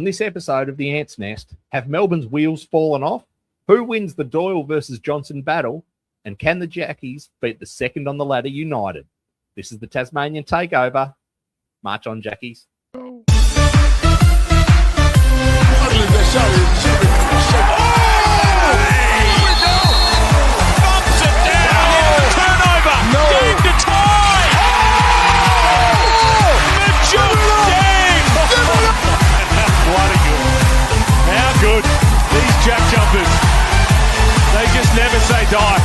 On this episode of the Ants Nest, have Melbourne's wheels fallen off? Who wins the Doyle versus Johnson battle? And can the Jackies beat the second on the ladder United? This is the Tasmanian Takeover. March on, Jackies. Oh! Bumps it down. Turnover. Game to tie. The jump game. Bloody good. How good. These JackJumpers. They just never say die.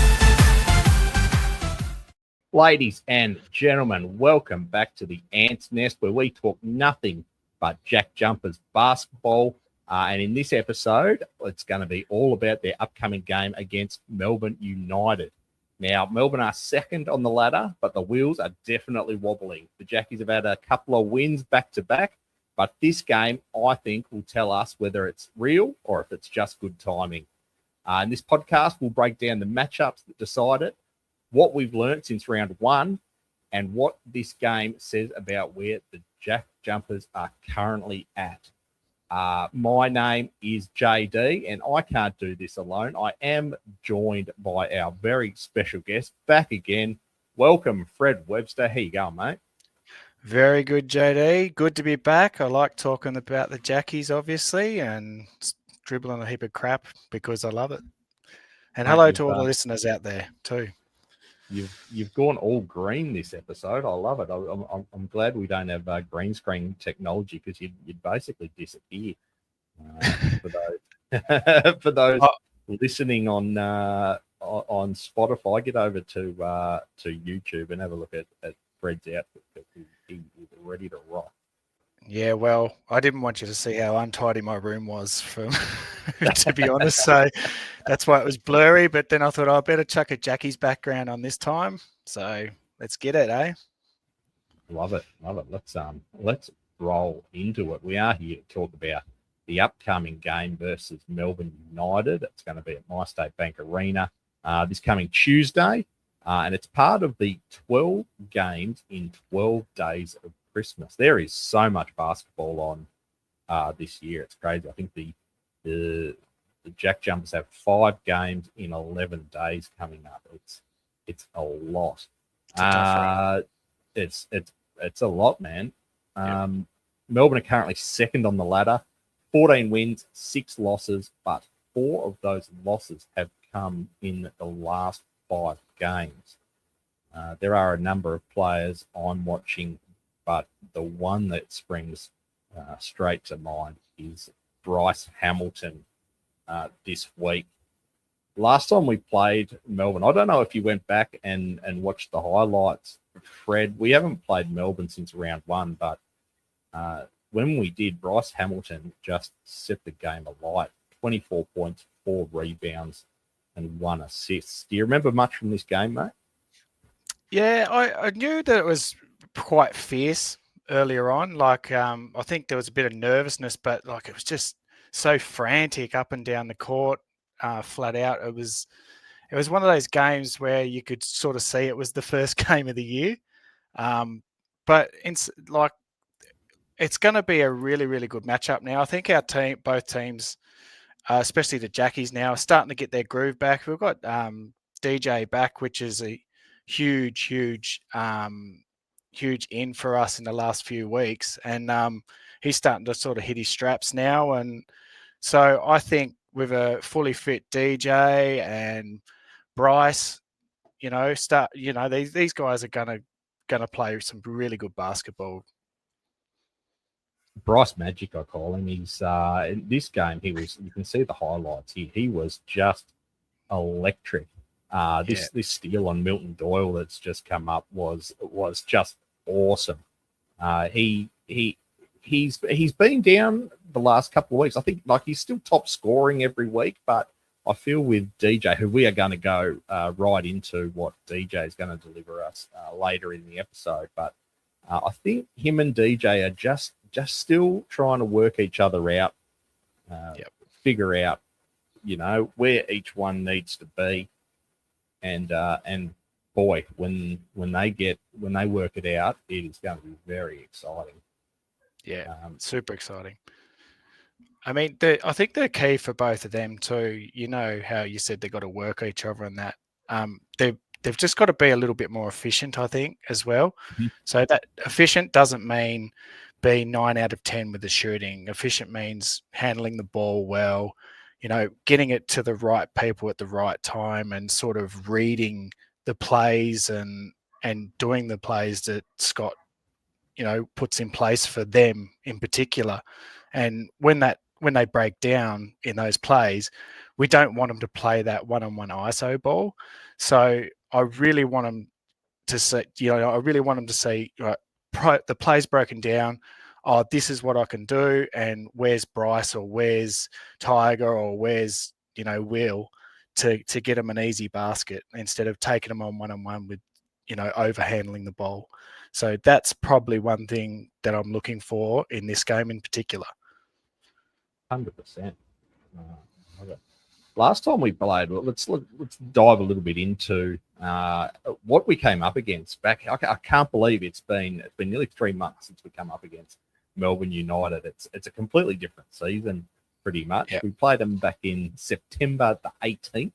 Ladies and gentlemen, welcome back to the Ants Nest, where we talk nothing but JackJumpers basketball. And in this episode, it's going to be all about their upcoming game against Melbourne United. Now, Melbourne are second on the ladder, but the wheels are definitely wobbling. The Jackies have had a couple of wins back-to-back, but this game, I think, will tell us whether it's real or if it's just good timing. In this podcast, we'll break down the matchups that decide it, what we've learned since round one, and what this game says about where the JackJumpers are currently at. My name is JD, and I can't do this alone. I am joined by our very special guest, back again. Welcome, Fred Webster. How you going, mate? Very good, JD. Good to be back. I like talking about the Jackies, obviously, and dribbling a heap of crap because I love it. And hello to all the listeners out there too. You've gone all green this episode. I love it. I'm glad we don't have green screen technology, because you'd basically disappear. For those listening on Spotify, get over to YouTube and have a look at Fred's outfit. He is ready to rock. Yeah, well, I didn't want you to see how untidy my room was, to be honest. So that's why it was blurry. But then I thought I better chuck a Jackie's background on this time. So let's get it, eh? Love it. Let's roll into it. We are here to talk about the upcoming game versus Melbourne United. It's going to be at MyState Bank Arena this coming Tuesday, and it's part of the 12 games in 12 days of Christmas. There is so much basketball on this year. It's crazy. I think the JackJumpers have 5 games in 11 days coming up. It's a lot. It's a lot, man. Yep. Melbourne are currently second on the ladder, 14 wins, 6 losses, but 4 of those losses have come in the last 5 games. There are a number of players I'm watching, but the one that springs straight to mind is Bryce Hamilton this week. Last time we played Melbourne, I don't know if you went back and watched the highlights, Fred. We haven't played Melbourne since round one, but when we did, Bryce Hamilton just set the game alight. 24 points, 4 rebounds, and 1 assist. Do you remember much from this game, mate? Yeah, I knew that it was quite fierce earlier on. Like, I think there was a bit of nervousness, but like it was just so frantic up and down the court, flat out. It was one of those games where you could sort of see it was the first game of the year. But it's going to be a really, really good matchup now. I think both teams, especially the Jackies now, are starting to get their groove back. We've got DJ back, which is a huge in for us in the last few weeks, and he's starting to sort of hit his straps now. And so I think with a fully fit DJ and Bryce, these guys are gonna play some really good basketball. Bryce Magic, I call him. He's in this game. You can see the highlights here. He was just electric. This steal on Milton Doyle that's just come up was just awesome. He's been down the last couple of weeks. I think he's still top scoring every week, but I feel with DJ, who we are going to go right into what DJ is going to deliver us later in the episode, but I think him and DJ are just still trying to work each other out, figure out, where each one needs to be. And boy, when they work it out, it is going to be very exciting. Yeah, super exciting. I mean, I think the key for both of them too, you know how you said they've got to work each other and that. They've just got to be a little bit more efficient, I think, as well. Mhm. So that efficient doesn't mean being 9 out of 10 with the shooting. Efficient means handling the ball well, you know, getting it to the right people at the right time and sort of reading the plays and doing the plays that Scott, you know, puts in place for them in particular. And when they break down in those plays, we don't want them to play that one-on-one ISO ball. So I really want them to see, you know, I really want them to see the plays broken down. Oh, this is what I can do, and where's Bryce or where's Tiger or where's, you know, Will to get them an easy basket instead of taking them on one-on-one with, you know, overhandling the ball. So that's probably one thing that I'm looking for in this game in particular. 100%. Last time we played, well, let's dive a little bit into what we came up against back. I can't believe it's been nearly 3 months since we come up against Melbourne United. It's a completely different season, pretty much. Yep. We played them back in September the 18th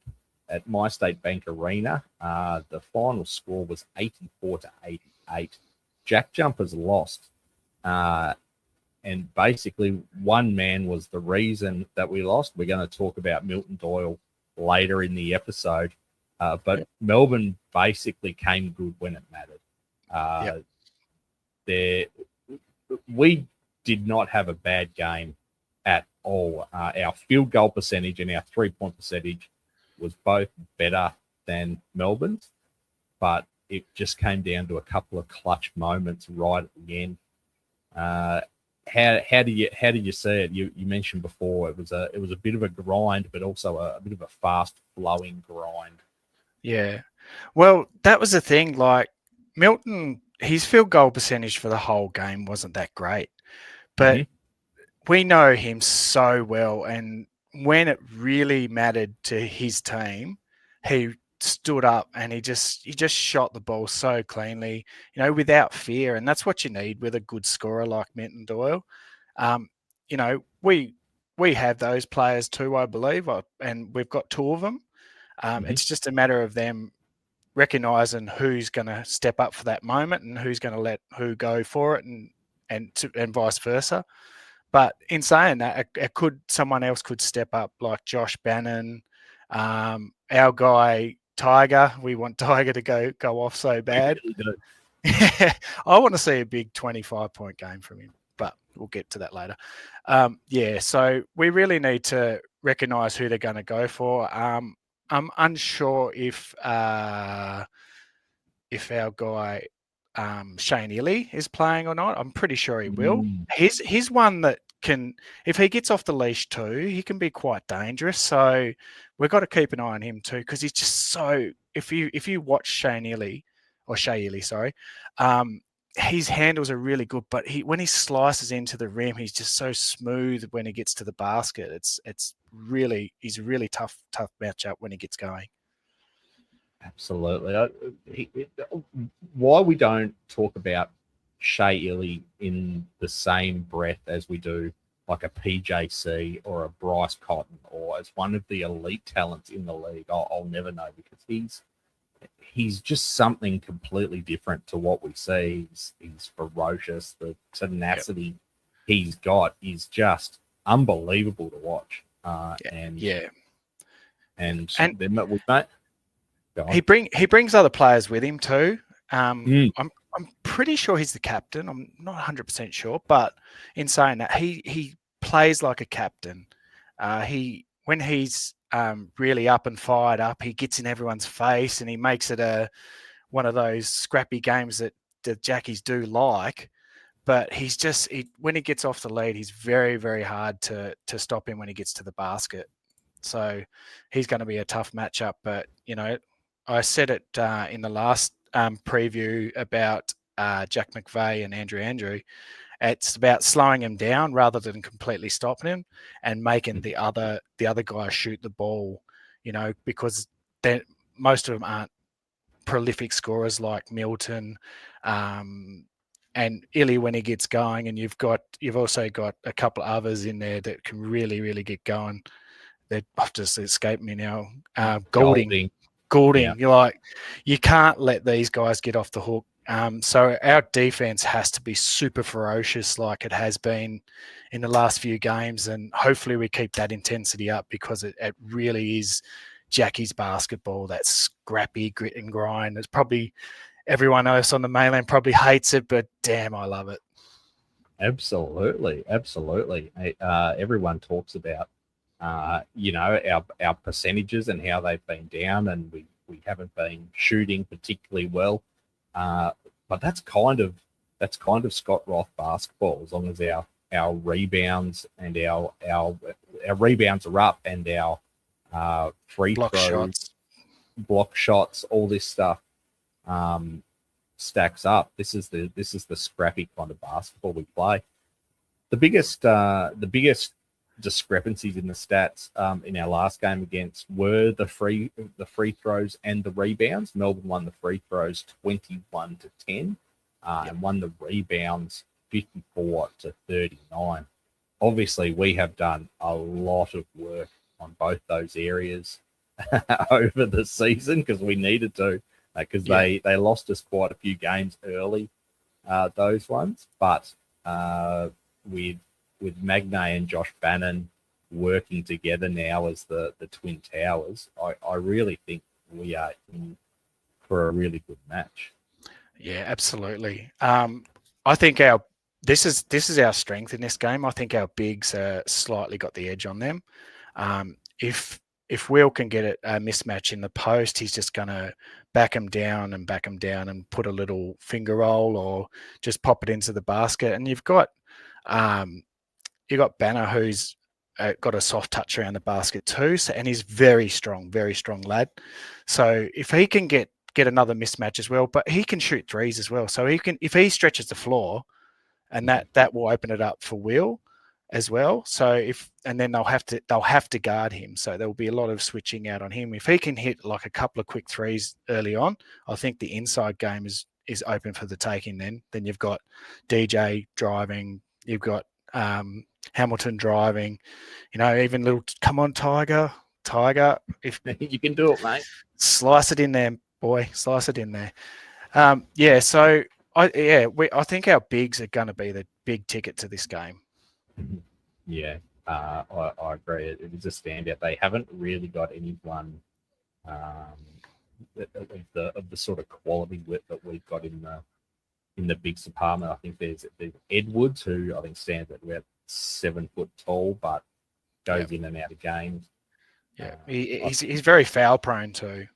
at MyState Bank Arena. The final score was 84-88. JackJumpers lost. And basically, one man was the reason that we lost. We're going to talk about Milton Doyle later in the episode. But Melbourne basically came good when it mattered. We did not have a bad game at all. Our field goal percentage and our three-point percentage was both better than Melbourne's, but it just came down to a couple of clutch moments right at the end. How do you see it? You mentioned before it was a bit of a grind, but also a bit of a fast flowing grind. Yeah, well, that was the thing. Like Milton, his field goal percentage for the whole game wasn't that great, but we know him so well, and when it really mattered to his team, he stood up and he just shot the ball so cleanly, you know, without fear. And that's what you need with a good scorer like Milton Doyle. You know, we have those players too, I believe, and we've got 2 of them. It's just a matter of them recognizing who's going to step up for that moment and who's going to let who go for it, and vice versa. But in saying that, someone else could step up, like Josh Bannon, our guy Tiger. We want Tiger to go off so bad. We really I want to see a big 25-point game from him, but we'll get to that later. So we really need to recognise who they're going to go for. I'm unsure if our guy Shane Illy is playing or not. I'm pretty sure he will. He's one that can, if he gets off the leash too, he can be quite dangerous. So we've got to keep an eye on him too, because he's just so. If you watch Shea Illy, his handles are really good, but when he slices into the rim, he's just so smooth when he gets to the basket. He's a really tough matchup when he gets going. Absolutely. Why we don't talk about Shea Illy in the same breath as we do like a PJC or a Bryce Cotton or as one of the elite talents in the league, I'll never know, because he's just something completely different to what we see. He's ferocious. The tenacity he's got is just unbelievable to watch. He brings other players with him too. I'm pretty sure he's the captain. I'm not 100% sure, but in saying that, he plays like a captain. When he's really up and fired up, he gets in everyone's face and he makes it one of those scrappy games that the Jackies do like. But when he gets off the lead, he's very, very hard to stop him when he gets to the basket. So he's going to be a tough matchup. But, you know, I said it in the last preview about Jack McVeigh and Andrew. It's about slowing him down rather than completely stopping him and making the other guy shoot the ball, you know, because most of them aren't prolific scorers like Milton, and Illy when he gets going, and you've also got a couple of others in there that can really, really get going. That just escaped me now. Goulding. Yeah. You're like, you can't let these guys get off the hook. So our defense has to be super ferocious, like it has been in the last few games, and hopefully we keep that intensity up, because it really is Jackie's basketball. That scrappy grit and grind. It's probably everyone else on the mainland probably hates it, but damn, I love it. Absolutely. Everyone talks about our percentages and how they've been down, and we haven't been shooting particularly well. But that's kind of Scott Roth basketball, as long as our rebounds and our rebounds are up, and our free throws, block shots, all this stuff stacks up. This is the scrappy kind of basketball we play. The biggest discrepancies in the stats in our last game against were the free throws and the rebounds. Melbourne won the free throws 21-10 and won the rebounds 54-39. Obviously, we have done a lot of work on both those areas over the season, because we needed to, because they lost us quite a few games early, those ones. But with Magnay and Josh Bannon working together now as the Twin Towers, I really think we are in for a really good match. Yeah, absolutely. I think this is our strength in this game. I think our bigs slightly got the edge on them. If Will can get a mismatch in the post, he's just going to back him down and put a little finger roll or just pop it into the basket. And you've got Banner, who's got a soft touch around the basket too, and he's very strong lad. So if he can get another mismatch as well, but he can shoot threes as well. So if he stretches the floor, and that will open it up for Will as well. So then they'll have to guard him. So there will be a lot of switching out on him. If he can hit like a couple of quick threes early on, I think the inside game is open for the taking. Then you've got DJ driving, you've got Hamilton driving, even little, come on, Tiger, if you can do it, mate, slice it in there, boy, slice it in there. So I think our bigs are going to be the big ticket to this game. Yeah, I agree. It is a standout. They haven't really got anyone of the sort of quality that we've got in the bigs department. I think there's Edwards, who I think stands at about 7 foot tall, but goes in and out of games. Yeah, he's very foul prone too.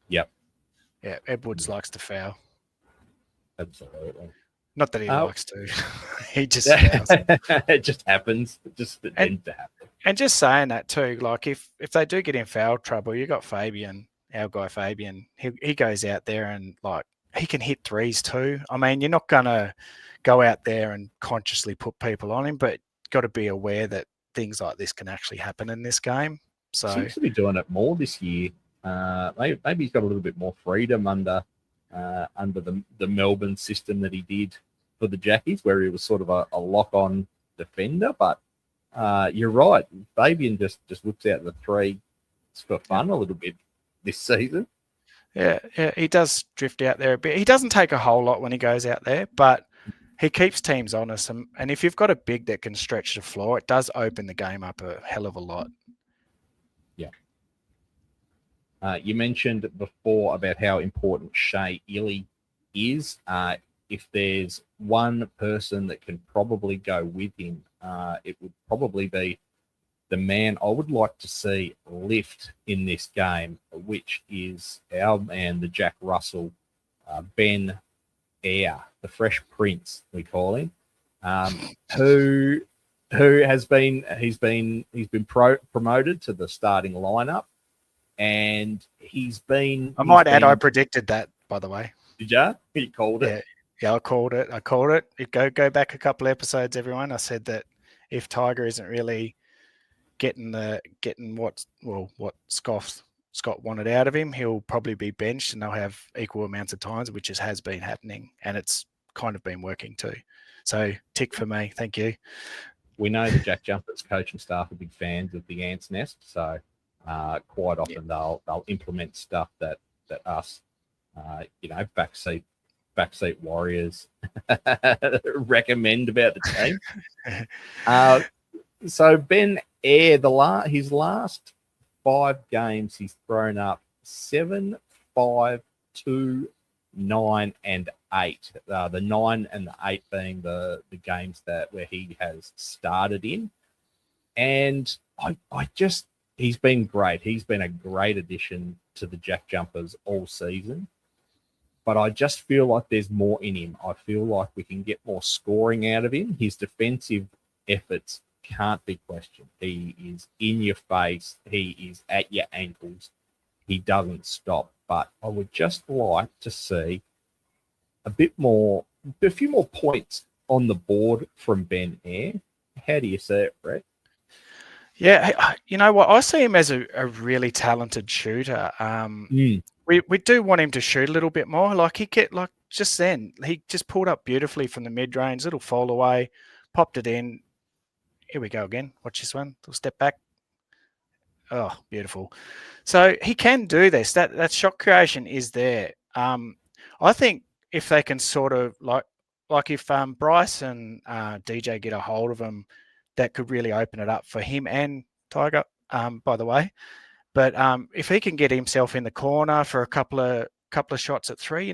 Yep. Yeah, Edwards likes to foul. Absolutely. Not that he likes to. He just it just happens. It tends to happen. And just saying that too, like if they do get in foul trouble, you got Fabian, our guy Fabian. He goes out there and like he can hit threes too. I mean, you're not gonna go out there and consciously put people on him, but got to be aware that things like this can actually happen in this game. So seems to be doing it more this year. Maybe he's got a little bit more freedom under the Melbourne system that he did for the Jackies, where he was sort of a lock-on defender. But you're right, Fabian just whips out the three for fun a little bit this season. Yeah, he does drift out there a bit. He doesn't take a whole lot when he goes out there, but he keeps teams honest. And if you've got a big that can stretch the floor, it does open the game up a hell of a lot. Yeah. You mentioned before about how important Shea Illy is. If there's one person that can probably go with him, it would probably be the man I would like to see lift in this game, which is our man, the Jack Russell, Ben Ayre, the Fresh Prince, we call him, who has been promoted to the starting lineup, and he's been. I might add, I predicted that, by the way. Did you? You called it. Yeah, I called it. Go back a couple episodes, everyone. I said that if Tiger isn't really getting what Scott wanted out of him, he'll probably be benched, and they'll have equal amounts of times, which has been happening, and it's kind of been working too. So tick for me. Thank you. We know the JackJumpers coaching staff are big fans of the Ants Nest, so quite often they'll implement stuff that us, backseat warriors recommend about the team. So Ben Ayre, his last 5 games, he's thrown up 7, 5, 2, 9, and 8. The 9 and the 8 being the games where he has started in. And he's been great. He's been a great addition to the JackJumpers all season. But I just feel like there's more in him. I feel like we can get more scoring out of him. His defensive efforts can't be questioned. He is in your face. He is at your ankles. He doesn't stop. But I would just like to see a few more points on the board from Ben Ayre. How do you see it, Brett? Yeah, you know what? I see him as a really talented shooter. We do want him to shoot a little bit more. Like he just pulled up beautifully from the mid range, little fall away, popped it in. Here we go again. Watch this one. Little step back. Oh, beautiful. So he can do this. That shot creation is there. I think if they can sort of like if Bryce and DJ get a hold of him, that could really open it up for him and Tiger, by the way. But if he can get himself in the corner for a couple of shots at 3,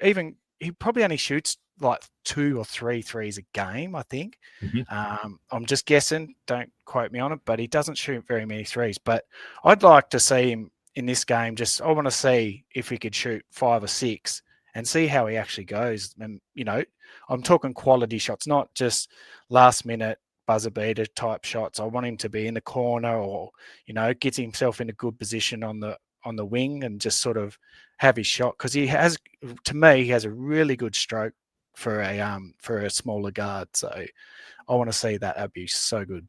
even he probably only shoots like 2 or 3 threes a game, I think. Mm-hmm. I'm just guessing. Don't quote me on it, but he doesn't shoot very many threes. But I'd like to see him in this game. I want to see if he could shoot 5 or 6 and see how he actually goes. And, I'm talking quality shots, not just last minute buzzer beater type shots. I want him to be in the corner or, gets himself in a good position on the wing and just sort of have his shot. Because he has a really good stroke for a smaller guard. So I want to see that. That'd be so good.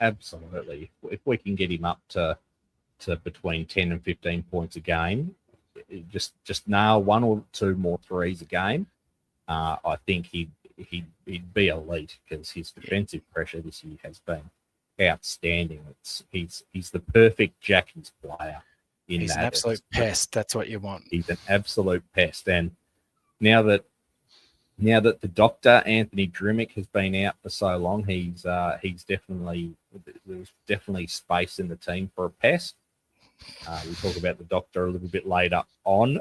Absolutely. If we can get him up to between 10 and 15 points a game, just nail 1 or 2 more threes a game, I think he'd be elite because his defensive pressure this year has been outstanding. He's the perfect Jackies player. He's an absolute pest. That's what you want. He's an absolute pest. And now that the doctor Anthony Drmic has been out for so long, there's definitely space in the team for a pest. We'll talk about the doctor a little bit later on,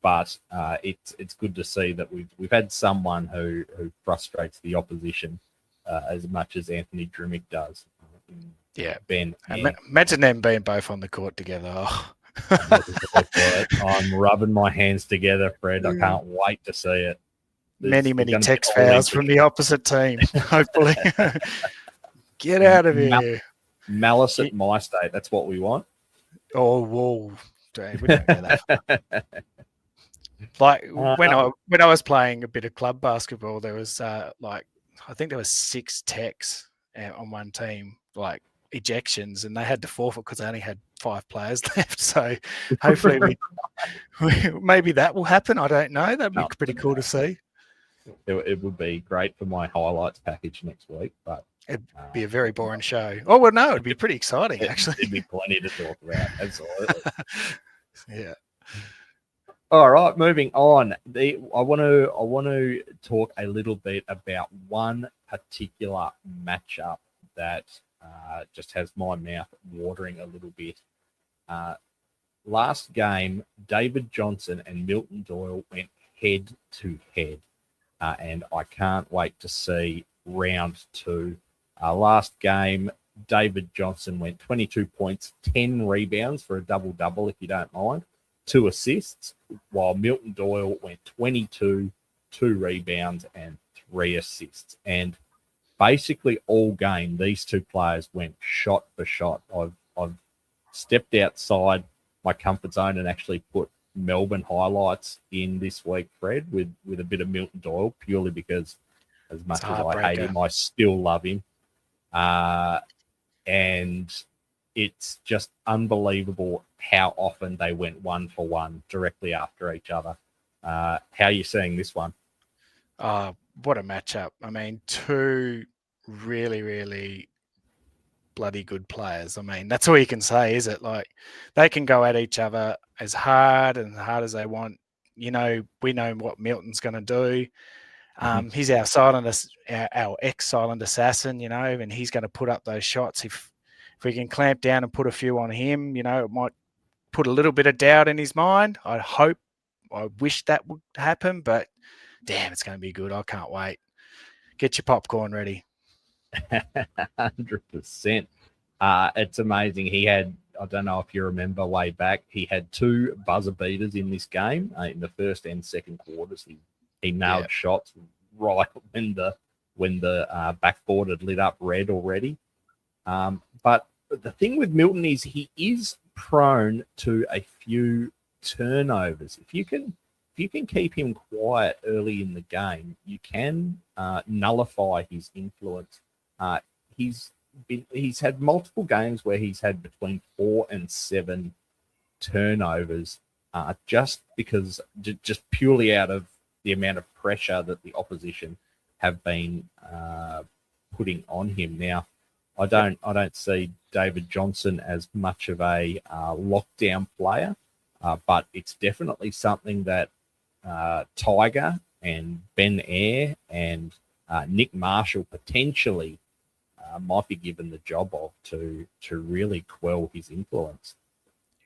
but it's good to see that we've had someone who frustrates the opposition as much as Anthony Drmic does. Yeah, Ben. Imagine them being both on the court together. Oh. I'm rubbing my hands together, Fred. I can't wait to see it. Many text fouls from the opposite team, hopefully. Get out of here. Malice at MyState. That's what we want. Oh, whoa. We don't know that. Like when I was playing a bit of club basketball, there was I think there was 6 techs on one team, like ejections, and they had to forfeit because they only had 5 players left. So hopefully maybe that will happen. I don't know. That'd be pretty cool to see. It would be great for my highlights package next week, but it'd be a very boring show. Oh, well, no, it'd be pretty exciting, actually. There'd be plenty to talk about. Absolutely. Yeah. All right, moving on. I want to talk a little bit about one particular matchup that just has my mouth watering a little bit. Last game, David Johnson and Milton Doyle went head to head, and I can't wait to see round 2. Last game, David Johnson went 22 points, 10 rebounds for a double-double, if you don't mind, 2 assists, while Milton Doyle went 22, 2 rebounds, and 3 assists. And basically all game, these 2 players went shot for shot. I've stepped outside my comfort zone and actually put Melbourne highlights in this week, Fred, with a bit of Milton Doyle, purely because as much as I hate him, I still love him. And it's just unbelievable how often they went 1 for 1 directly after each other. How are you seeing this one? What a matchup. I mean, two really, really bloody good players. I mean, that's all you can say, is it? Like, they can go at each other as hard as they want. We know what Milton's going to do. He's our ex-silent assassin, and he's going to put up those shots. If we can clamp down and put a few on him, it might put a little bit of doubt in his mind. I wish that would happen, but damn, it's going to be good. I can't wait. Get your popcorn ready. 100%. It's amazing. He had, I don't know if you remember way back, he had 2 buzzer beaters in this game in the first and second quarters. He nailed shots right when the backboard had lit up red already. But the thing with Milton is he is prone to a few turnovers. If you can keep him quiet early in the game, you can nullify his influence. He's had multiple games where he's had between 4 and 7 turnovers, just purely out of the amount of pressure that the opposition have been putting on him. Now, I don't see David Johnson as much of a lockdown player, but it's definitely something that Tiger and Ben Ayre and Nick Marshall potentially might be given the job of to really quell his influence.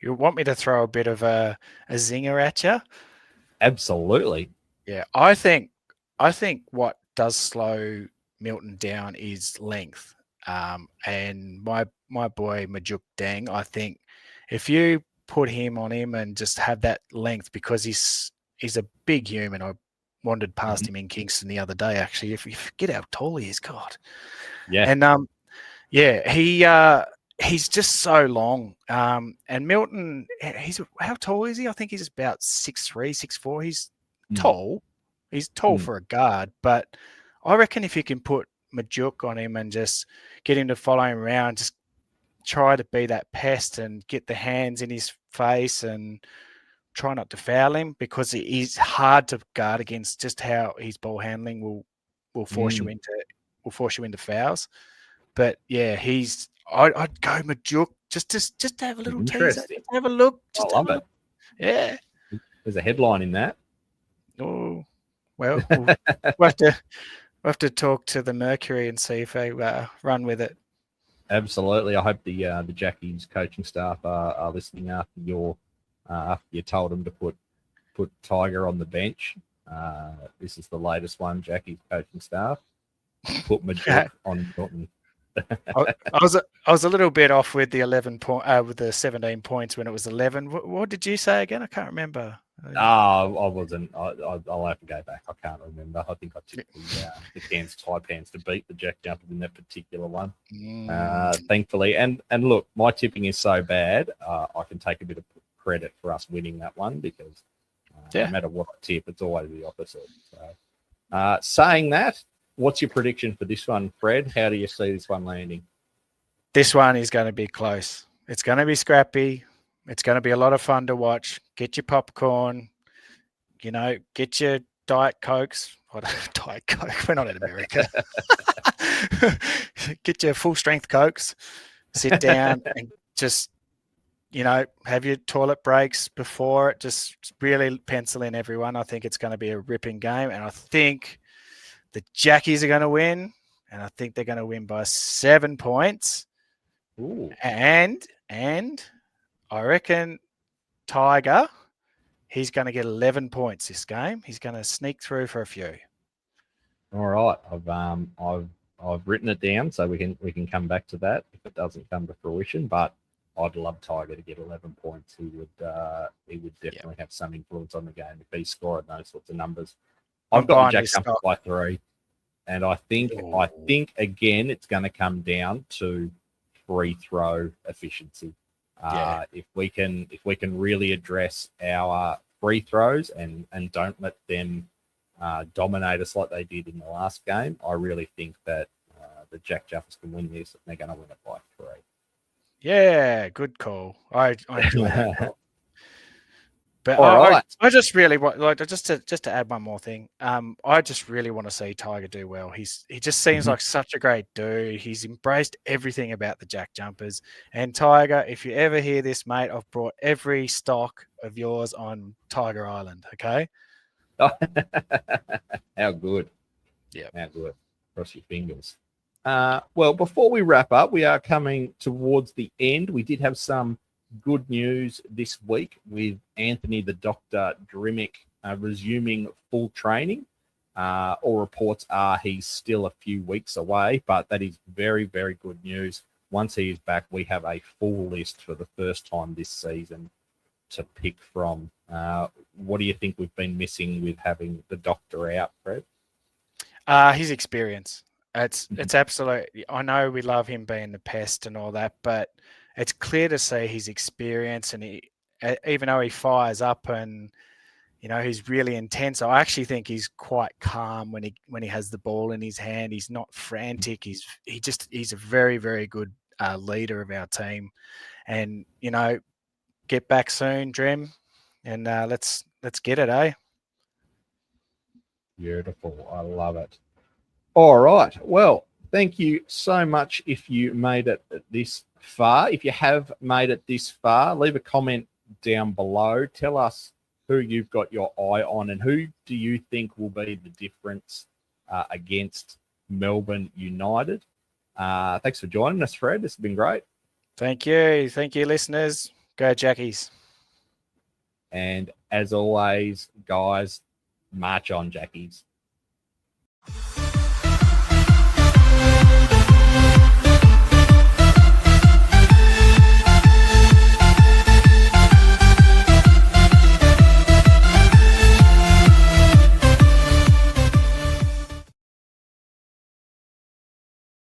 You want me to throw a bit of a zinger at you? Absolutely. Yeah, I think what does slow Milton down is length. And my boy Majuk Deng, I think if you put him on him and just have that length, because he's a big human. I wandered past him in Kingston the other day, actually. If you forget how tall he is, God. Yeah. And he's just so long. And Milton, how tall is he? I think he's about 6'3", 6'4". He's tall. He's tall for a guard, but I reckon if you can put Majuk on him and just get him to follow him around, just try to be that pest and get the hands in his face and try not to foul him, because he's hard to guard against. Just how his ball handling will force you into fouls. But yeah, I'd go Majuk just to have a little teaser, just have a look. I love it. Yeah, there's a headline in that. Oh, well, we'll have to talk to the Mercury and see if they run with it. Absolutely. I hope the Jackie's coaching staff are listening after you told them to put Tiger on the bench. This is the latest one, Jackie's coaching staff. Put Majuk on Milton. I was a little bit off with the 17 points when it was 11. What did you say again? I can't remember. I wasn't. I'll have to go back. I can't remember. I think I took the Cairns Taipans to beat the JackJumpers in that particular one. Thankfully, and look, my tipping is so bad. I can take a bit of credit for us winning that one, because no matter what I tip, it's always the opposite. So, saying that, what's your prediction for this one, Fred? How do you see this one landing? This one is going to be close. It's going to be scrappy. It's going to be a lot of fun to watch. Get your popcorn, get your Diet Cokes. What, Diet Coke? We're not in America. Get your full-strength Cokes. Sit down and just, have your toilet breaks before it. Just really pencil in, everyone. I think it's going to be a ripping game, and I think the Jackies are going to win, and I think they're going to win by 7 points. Ooh. And I reckon Tiger, he's going to get 11 points this game. He's going to sneak through for a few. All right, I've written it down so we can come back to that if it doesn't come to fruition. But I'd love Tiger to get 11 points. He would definitely have some influence on the game if he scored those sorts of numbers. I've got the JackJumpers by 3, and I think again it's going to come down to free throw efficiency. If we can really address our free throws and don't let them dominate us like they did in the last game, I really think that the JackJumpers can win this, and they're going to win it by 3. Yeah, good call. I enjoy that call. But All right. I just really want, like, just to add one more thing. I just really want to see Tiger do well. He just seems like such a great dude. He's embraced everything about the Jack Jumpers. And Tiger, if you ever hear this, mate, I've brought every stock of yours on Tiger Island. Okay. How good. Yeah. How good. Cross your fingers. Well, before we wrap up, we are coming towards the end. We did have some good news this week with Anthony the Dr. Drmic resuming full training. All reports are he's still a few weeks away, but that is very, very good news. Once he is back, we have a full list for the first time this season to pick from. What do you think we've been missing with having the doctor out, Fred? His experience. It's absolutely. I know we love him being the pest and all that, but it's clear to see his experience, and he, even though he fires up and he's really intense, I actually think he's quite calm when he has the ball in his hand. He's not frantic. He's a very, very good leader of our team, and get back soon, Drem, and let's get it, eh? Beautiful. I love it. All right. Well, thank you so much if you made it this far. If you have made it this far, leave a comment down below. Tell us who you've got your eye on and who do you think will be the difference against Melbourne United. Thanks for joining us, Fred. This has been great. Thank you. Thank you, listeners. Go Jackies. And as always, guys, march on, Jackies.